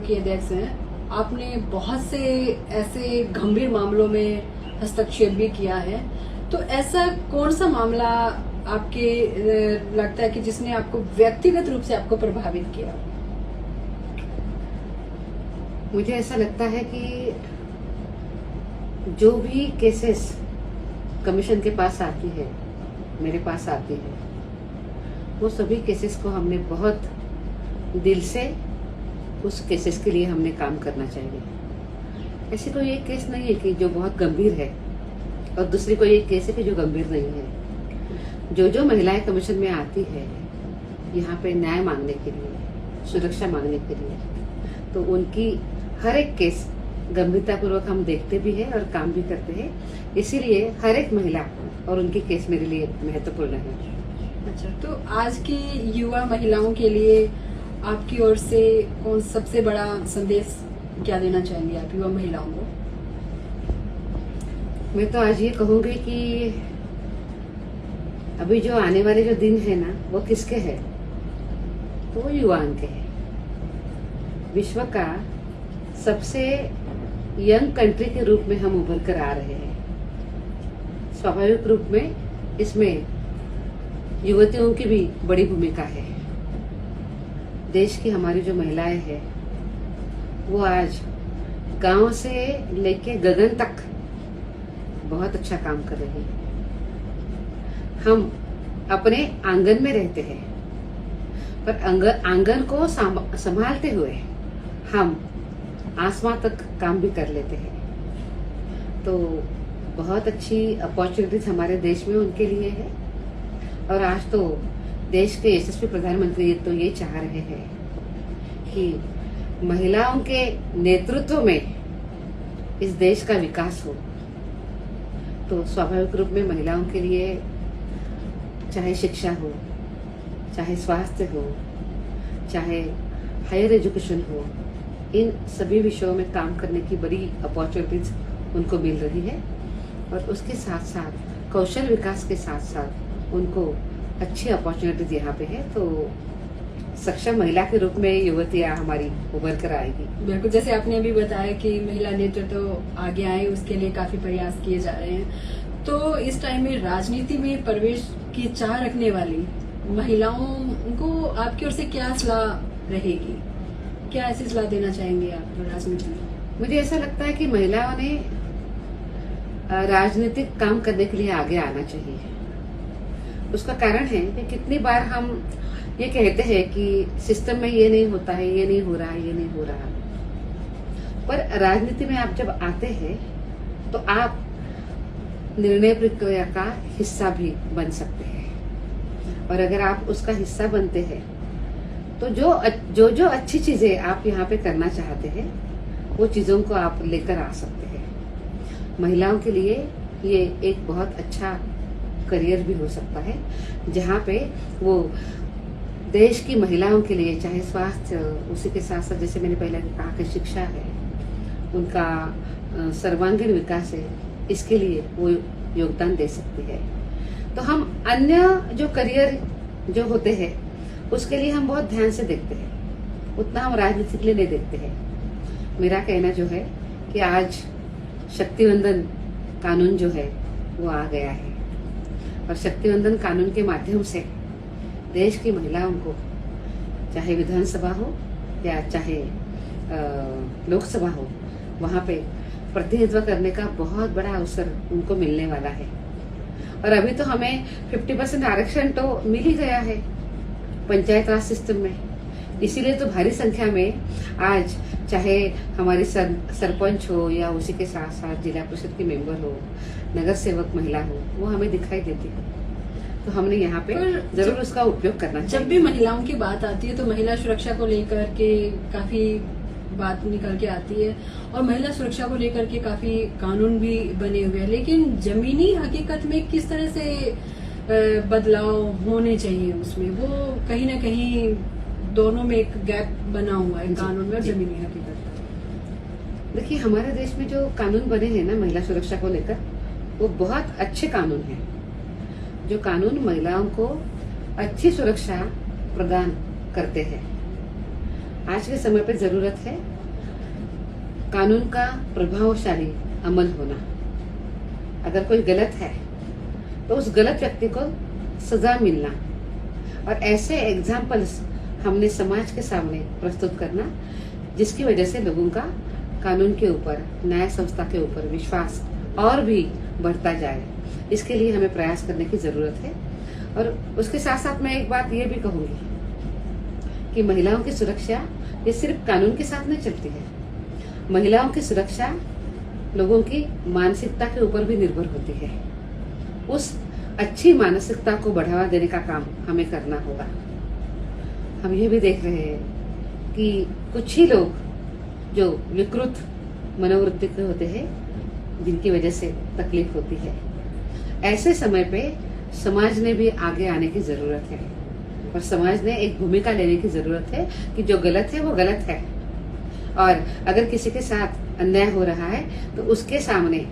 के अध्यक्ष हैं, आपने बहुत से ऐसे गंभीर मामलों में हस्तक्षेप भी किया है। तो ऐसा कौन सा मामला आपके लगता है कि जिसने आपको व्यक्तिगत रूप से आपको प्रभावित किया? मुझे ऐसा लगता है कि जो भी केसेस कमीशन के पास आती है, मेरे पास आती है, वो सभी केसेस को हमने बहुत दिल से उस केसेस के लिए हमने काम करना चाहिए। ऐसी कोई एक केस नहीं है कि जो बहुत गंभीर है और दूसरी कोई एक केस है कि जो गंभीर नहीं है। जो महिलाएं कमीशन में आती है यहाँ पे न्याय मांगने के लिए, सुरक्षा मांगने के लिए, तो उनकी हर एक केस गंभीरतापूर्वक हम देखते भी हैं और काम भी करते हैं। इसीलिए हर एक महिला और उनकी केस मेरे लिए महत्वपूर्ण है। अच्छा, तो आज की युवा महिलाओं के लिए आपकी ओर से कौन सबसे बड़ा संदेश क्या देना चाहेंगे आप युवा महिलाओं को? मैं तो आज ये कहूंगी कि अभी जो आने वाले जो दिन है ना, वो किसके हैं? तो वो युवाओं के हैं। विश्व का सबसे यंग कंट्री के रूप में हम उभर कर आ रहे हैं। स्वाभाविक रूप में इसमें युवतियों की भी बड़ी भूमिका है। देश की हमारी जो महिलाएं हैं वो आज गांव से लेके गगन तक बहुत अच्छा काम कर रही है। हम अपने आंगन में रहते हैं, पर आंगन को संभालते हुए हम आसमां तक काम भी कर लेते हैं। तो बहुत अच्छी अपॉर्चुनिटीज हमारे देश में उनके लिए है। और आज तो देश के यशस्वी प्रधानमंत्री तो ये चाह रहे हैं कि महिलाओं के नेतृत्व में इस देश का विकास हो। तो स्वाभाविक रूप में महिलाओं के लिए चाहे शिक्षा हो, चाहे स्वास्थ्य हो, चाहे हायर एजुकेशन हो, इन सभी विषयों में काम करने की बड़ी अपॉर्चुनिटीज उनको मिल रही है। और उसके साथ साथ कौशल विकास के साथ साथ उनको अच्छी अपॉर्चुनिटीज यहाँ पे है। तो सक्षम महिला के रूप में युवतियाँ हमारी उभर कर आएगी। बिल्कुल, जैसे आपने अभी बताया कि महिला नेतृत्व तो आगे आए, उसके लिए काफी प्रयास किए जा रहे हैं। तो इस टाइम में राजनीति में प्रवेश की चाह रखने वाली महिलाओं को आपकी ओर से क्या सलाह रहेगी? क्या ऐसी सलाह देना चाहेंगे आप राजनीति में? मुझे ऐसा लगता है कि महिलाओं ने राजनीतिक काम करने के लिए आगे आना चाहिए। उसका कारण है कि कितनी बार हम ये कहते हैं कि सिस्टम में ये नहीं होता है, ये नहीं हो रहा है, ये नहीं हो रहा। पर राजनीति में आप जब आते हैं तो आप निर्णय प्रक्रिया का हिस्सा भी बन सकते हैं। और अगर आप उसका हिस्सा बनते हैं तो जो अच्छी चीजें आप यहाँ पे करना चाहते हैं वो चीजों को आप लेकर आ सकते हैं। महिलाओं के लिए ये एक बहुत अच्छा करियर भी हो सकता है, जहाँ पे वो देश की महिलाओं के लिए चाहे स्वास्थ्य, उसी के साथ साथ जैसे मैंने पहले कहा कि शिक्षा है, उनका सर्वांगीण विकास है, इसके लिए वो योगदान दे सकती है। तो हम अन्य जो करियर जो होते हैं उसके लिए हम बहुत ध्यान से देखते हैं, उतना हम राजनीति के लिए नहीं देखते हैं। मेरा कहना जो है कि आज शक्तिवंदन कानून जो है वो आ गया है और शक्तिवंदन कानून के माध्यम से देश की महिलाओं को चाहे विधानसभा हो या चाहे लोकसभा हो, वहां पे प्रतिनिधित्व करने का बहुत बड़ा अवसर उनको मिलने वाला है। और अभी तो हमें 50% आरक्षण तो मिल ही गया है पंचायत राज सिस्टम में। इसीलिए तो भारी संख्या में आज चाहे हमारी सरपंच हो या उसी के साथ साथ जिला परिषद के मेंबर हो, नगर सेवक महिला हो, वो हमें दिखाई देती है। तो हमने यहाँ पे जरूर उसका उपयोग करना चाहिए। जब भी महिलाओं की बात आती है तो महिला सुरक्षा को लेकर के काफी बात निकल के आती है और महिला सुरक्षा को लेकर के काफी कानून भी बने हुए हैं, लेकिन जमीनी हकीकत में किस तरह से बदलाव होने चाहिए उसमें, वो कहीं ना कहीं दोनों में एक गैप बना हुआ है, कानून में और जमीनी हकीकत। देखिए, हमारे देश में जो कानून बने हैं ना महिला सुरक्षा को लेकर, वो बहुत अच्छे कानून हैं। जो कानून महिलाओं को अच्छी सुरक्षा प्रदान करते हैं। आज के समय पे जरूरत है कानून का प्रभावशाली अमल होना। अगर कोई गलत है तो उस गलत व्यक्ति को सजा मिलना, और ऐसे एग्जाम्पल्स हमने समाज के सामने प्रस्तुत करना जिसकी वजह से लोगों का कानून के ऊपर, न्याय संस्था के ऊपर विश्वास और भी बढ़ता जाए। इसके लिए हमें प्रयास करने की जरूरत है। और उसके साथ साथ मैं एक बात ये भी कहूंगी कि महिलाओं की सुरक्षा ये सिर्फ कानून के साथ नहीं चलती है। महिलाओं की सुरक्षा लोगों की मानसिकता के ऊपर भी निर्भर होती है। उस अच्छी मानसिकता को बढ़ावा देने का काम हमें करना होगा। हम ये भी देख रहे हैं कि कुछ ही लोग जो विकृत मनोवृत्ति के होते हैं, जिनकी वजह से तकलीफ होती है। ऐसे समय पे समाज ने भी आगे आने की जरूरत है, और समाज ने एक भूमिका लेने की जरूरत है कि जो गलत है वो गलत है, और अगर किसी के साथ अन्याय हो रहा है तो उसके सामने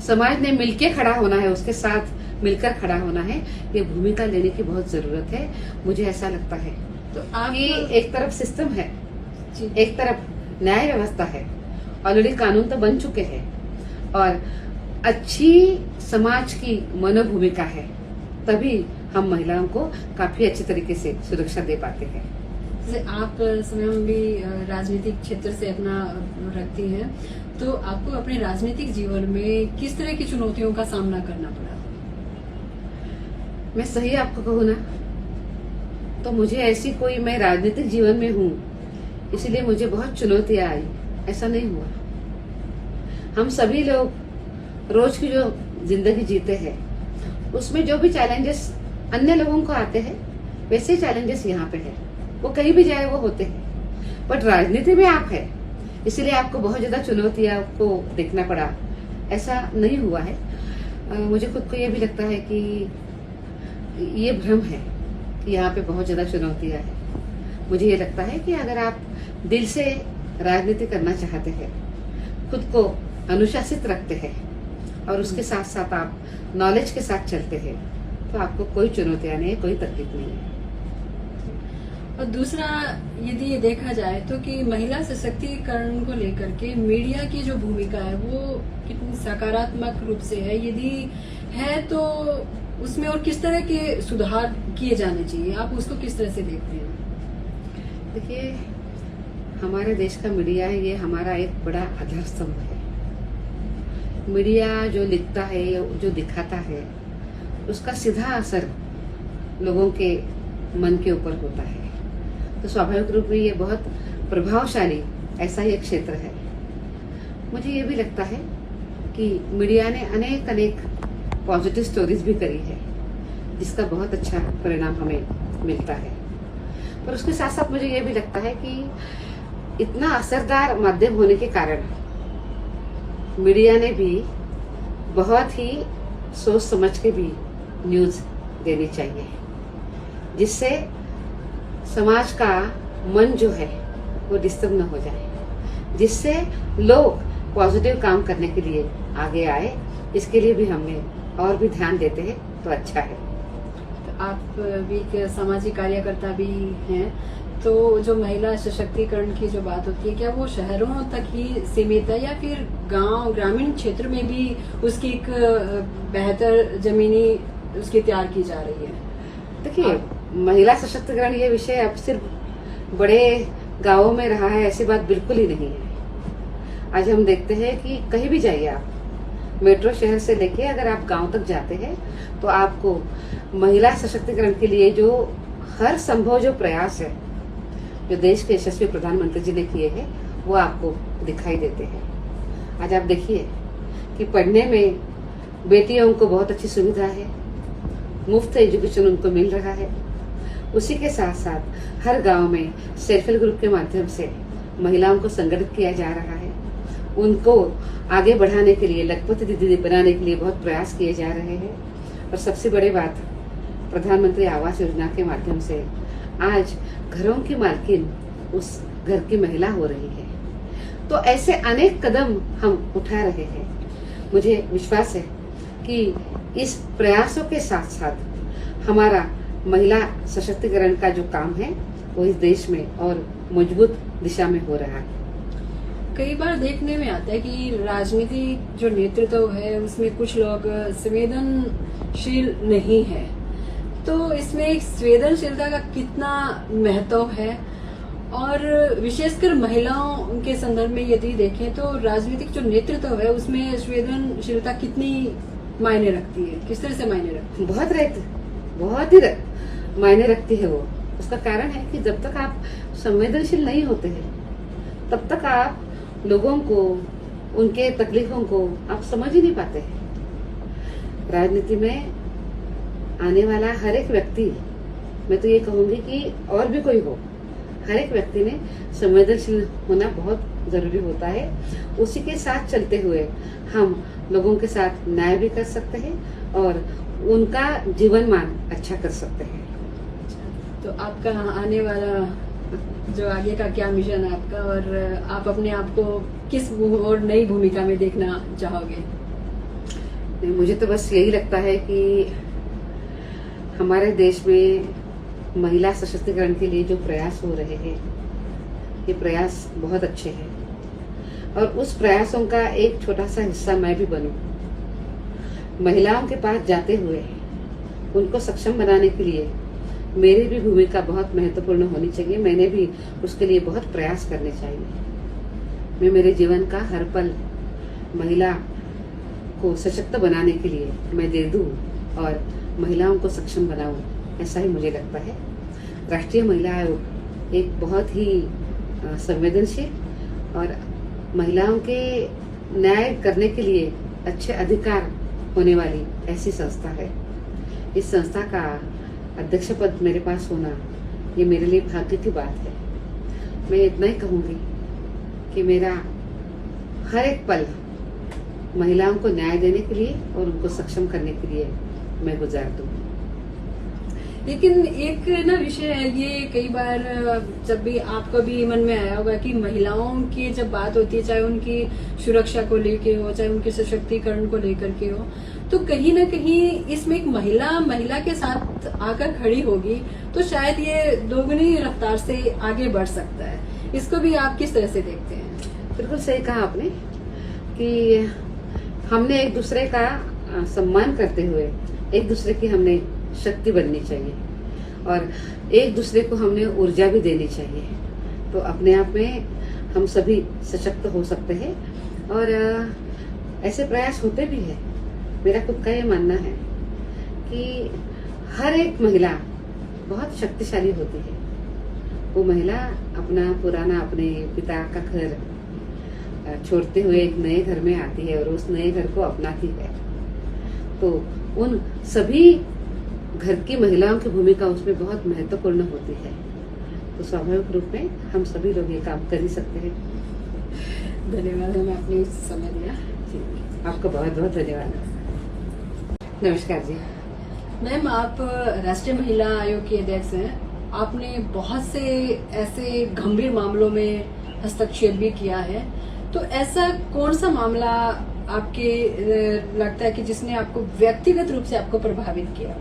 समाज ने मिलके खड़ा होना है, उसके साथ मिलकर खड़ा होना है। ये भूमिका लेने की बहुत जरूरत है, मुझे ऐसा लगता है। तो आप कि एक तरफ सिस्टम है, जी। एक तरफ न्याय व्यवस्था है, ऑलरेडी कानून तो बन चुके हैं, और अच्छी समाज की मनोभूमिका है, तभी हम महिलाओं को काफी अच्छे तरीके से सुरक्षा दे पाते हैं। जैसे आप स्वयं भी राजनीतिक क्षेत्र से अपना रखती हैं, तो आपको अपने राजनीतिक जीवन में किस तरह की चुनौतियों का सामना करना पड़ा? मैं सही आपको कहूँ ना, तो मुझे ऐसी कोई, मैं राजनीतिक जीवन में हूँ इसलिए मुझे बहुत चुनौतियां आई, ऐसा नहीं हुआ। हम सभी लोग रोज की जो जिंदगी जीते हैं उसमें जो भी चैलेंजेस अन्य लोगों को आते हैं, वैसे चैलेंजेस यहाँ पे है, वो कहीं भी जाए वो होते हैं। बट राजनीति में आप है इसलिए आपको बहुत ज्यादा चुनौतियां को देखना पड़ा, ऐसा नहीं हुआ है। मुझे खुद को ये भी लगता है कि ये भ्रम है कि यहाँ पे बहुत ज्यादा चुनौतियां है। मुझे ये लगता है कि अगर आप दिल से राजनीति करना चाहते हैं, खुद को अनुशासित रखते हैं, और उसके साथ साथ आप नॉलेज के साथ चलते हैं, तो आपको कोई चुनौतियां नहीं है, कोई तकलीफ नहीं है। और दूसरा, यदि ये देखा जाए तो कि महिला सशक्तिकरण को लेकर के मीडिया की जो भूमिका है वो कितनी सकारात्मक रूप से है, यदि है तो उसमें और किस तरह के सुधार किए जाने चाहिए, आप उसको किस तरह से देखते हैं? देखिए, हमारे देश का मीडिया है, ये हमारा एक बड़ा आधार स्तंभ है। मीडिया जो लिखता है, जो दिखाता है, उसका सीधा असर लोगों के मन के ऊपर होता है। तो स्वाभाविक रूप में ये बहुत प्रभावशाली ऐसा ही एक क्षेत्र है। मुझे ये भी लगता है कि मीडिया ने अनेक अनेक पॉजिटिव स्टोरीज भी करी है, जिसका बहुत अच्छा परिणाम हमें मिलता है। पर उसके साथ साथ मुझे ये भी लगता है कि इतना असरदार माध्यम होने के कारण मीडिया ने भी बहुत ही सोच समझ के भी न्यूज देनी चाहिए, जिससे समाज का मन जो है वो डिस्टर्ब न हो जाए, जिससे लोग पॉजिटिव काम करने के लिए आगे आए। इसके लिए भी हमने और भी ध्यान देते हैं तो अच्छा है। तो आप भी एक सामाजिक कार्यकर्ता भी हैं, तो जो महिला सशक्तिकरण की जो बात होती है, क्या वो शहरों तक ही सीमित है या फिर गांव, ग्रामीण क्षेत्र में भी उसकी एक बेहतर जमीनी उसकी तैयार की जा रही है? देखिए, महिला सशक्तिकरण ये विषय अब सिर्फ बड़े गांवों में रहा है, ऐसी बात बिल्कुल ही नहीं है। आज हम देखते हैं कि कहीं भी जाइए आप, मेट्रो शहर से लेके अगर आप गांव तक जाते हैं तो आपको महिला सशक्तिकरण के लिए जो हर संभव जो प्रयास है, जो देश के यशस्वी प्रधानमंत्री जी ने किए हैं, वो आपको दिखाई देते हैं। आज आप देखिए कि पढ़ने में बेटियों को बहुत अच्छी सुविधा है, मुफ्त एजुकेशन उनको मिल रहा है। उसी के साथ साथ हर गांव में सेल्फ हेल्प ग्रुप के माध्यम से महिलाओं को संगठित किया जा रहा है, उनको आगे बढ़ाने के लिए, लखपति दीदी बनाने के लिए बहुत प्रयास किए जा रहे हैं। और सबसे बड़ी बात, प्रधानमंत्री आवास योजना के माध्यम से आज घरों की मालकिन उस घर की महिला हो रही है। तो ऐसे अनेक कदम हम उठा रहे हैं। मुझे विश्वास है कि इस प्रयासों के साथ साथ हमारा महिला सशक्तिकरण का जो काम है वो इस देश में और मजबूत दिशा में हो रहा है। कई बार देखने में आता है कि राजनीति जो नेतृत्व है उसमें कुछ लोग संवेदनशील नहीं है, तो इसमें एक संवेदनशीलता का कितना महत्व है, और विशेषकर महिलाओं के संदर्भ में यदि देखें तो राजनीतिक जो नेतृत्व है उसमें संवेदनशीलता कितनी मायने रखती है, किस तरह से मायने रखती है? बहुत ही मायने रखती है वो। उसका कारण है कि जब तक आप संवेदनशील नहीं होते हैं तब तक आप लोगों को, उनके तकलीफों को आप समझ ही नहीं पाते हैं। राजनीति में आने वाला हर एक व्यक्ति, मैं तो ये कहूंगी कि और भी कोई हो, हर एक व्यक्ति ने संवेदनशील होना बहुत जरूरी होता है। उसी के साथ चलते हुए हम लोगों के साथ न्याय भी कर सकते हैं और उनका जीवन मान अच्छा कर सकते हैं। तो आपका आने वाला जो आगे का क्या मिशन है आपका, और आप अपने आप को किस और नई भूमिका में देखना चाहोगे? मुझे तो बस यही लगता है कि हमारे देश में महिला सशक्तिकरण के लिए जो प्रयास हो रहे हैं, ये प्रयास बहुत अच्छे हैं, और उस प्रयासों का एक छोटा सा हिस्सा मैं भी बनूं। महिलाओं के पास जाते हुए उनको सक्षम बनाने के लिए मेरी भी भूमिका बहुत महत्वपूर्ण होनी चाहिए। मैंने भी उसके लिए बहुत प्रयास करने चाहिए। मैं मेरे जीवन का हर पल महिला को सशक्त बनाने के लिए मैं दे दूं और महिलाओं को सक्षम बनाऊं, ऐसा ही मुझे लगता है। राष्ट्रीय महिला आयोग एक बहुत ही संवेदनशील और महिलाओं के न्याय करने के लिए अच्छे अधिकार होने वाली ऐसी संस्था है। इस संस्था का अध्यक्ष पद मेरे पास होना, ये मेरे लिए भाग्य की बात है। मैं इतना ही कहूंगी कि मेरा हर एक पल महिलाओं को न्याय देने के लिए और उनको सक्षम करने के लिए मैं गुजार दूं। लेकिन एक ना विषय है ये, कई बार जब भी आपको भी मन में आया होगा कि महिलाओं की जब बात होती है, चाहे उनकी सुरक्षा को लेके हो, चाहे उनके सशक्तिकरण को लेकर के हो, तो कहीं ना कहीं इसमें एक महिला के साथ आकर खड़ी होगी तो शायद ये दोगुनी रफ्तार से आगे बढ़ सकता है। इसको भी आप किस तरह से देखते हैं? बिल्कुल सही कहा आपने कि हमने एक दूसरे का सम्मान करते हुए एक दूसरे की हमने शक्ति बननी चाहिए और एक दूसरे को हमने ऊर्जा भी देनी चाहिए। तो अपने आप में हम सभी सशक्त हो सकते हैं और ऐसे प्रयास होते भी है। मेरा खुद का ये मानना है कि हर एक महिला बहुत शक्तिशाली होती है। वो महिला अपना पुराना, अपने पिता का घर छोड़ते हुए एक नए घर में आती है और उस नए घर को अपनाती है। तो उन सभी घर की महिलाओं की भूमिका उसमें बहुत महत्वपूर्ण होती है। तो स्वाभाविक रूप में हम सभी लोग ये काम कर ही सकते हैं। धन्यवाद, हमें आपने समय दिया। आपका बहुत बहुत धन्यवाद। नमस्कार जी। मैम, आप राष्ट्रीय महिला आयोग के अध्यक्ष हैं। आपने बहुत से ऐसे गंभीर मामलों में हस्तक्षेप भी किया है, तो ऐसा कौन सा मामला आपके लगता है कि जिसने आपको व्यक्तिगत रूप से आपको प्रभावित किया?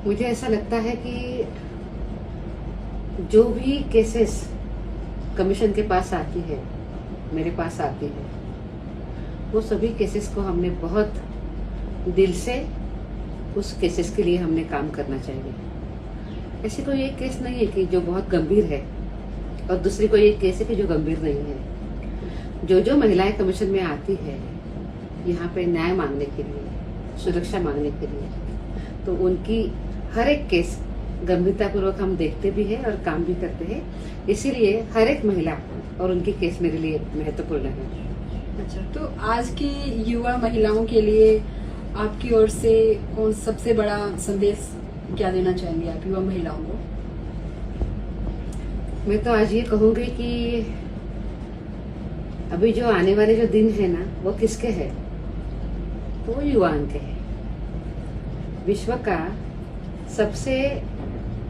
मुझे ऐसा लगता है कि जो भी केसेस कमीशन के पास आती है, मेरे पास आती है, वो सभी केसेस को हमने बहुत दिल से उस केसेस के लिए हमने काम करना चाहिए। ऐसी कोई एक केस नहीं है कि जो बहुत गंभीर है और दूसरी कोई एक केस है कि जो गंभीर नहीं है। जो जो महिलाएं कमीशन में आती है यहाँ पे न्याय मांगने के लिए, सुरक्षा मांगने के लिए, तो उनकी हर एक केस गंभीरतापूर्वक हम देखते भी हैं और काम भी करते हैं। इसीलिए हर एक महिला और उनकी केस मेरे लिए महत्वपूर्ण है। अच्छा, तो आज की युवा महिलाओं के लिए आपकी ओर से कौन सबसे बड़ा संदेश क्या देना चाहेंगे आप युवा महिलाओं को? मैं तो आज ये कहूंगी कि अभी जो आने वाले जो दिन है ना, वो किसके है? वो युवाओं के है। विश्व का सबसे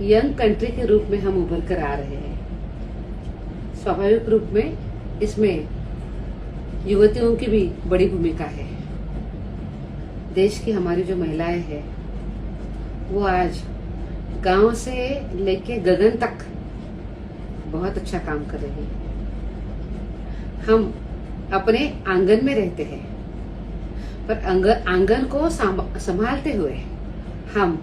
यंग कंट्री के रूप में हम उभर कर आ रहे हैं। स्वाभाविक रूप में इसमें युवतियों की भी बड़ी भूमिका है। देश की हमारी जो महिलाएं हैं वो आज गांव से लेके गगन तक बहुत अच्छा काम कर रही है। हम अपने आंगन में रहते हैं, पर आंगन को संभालते हुए हम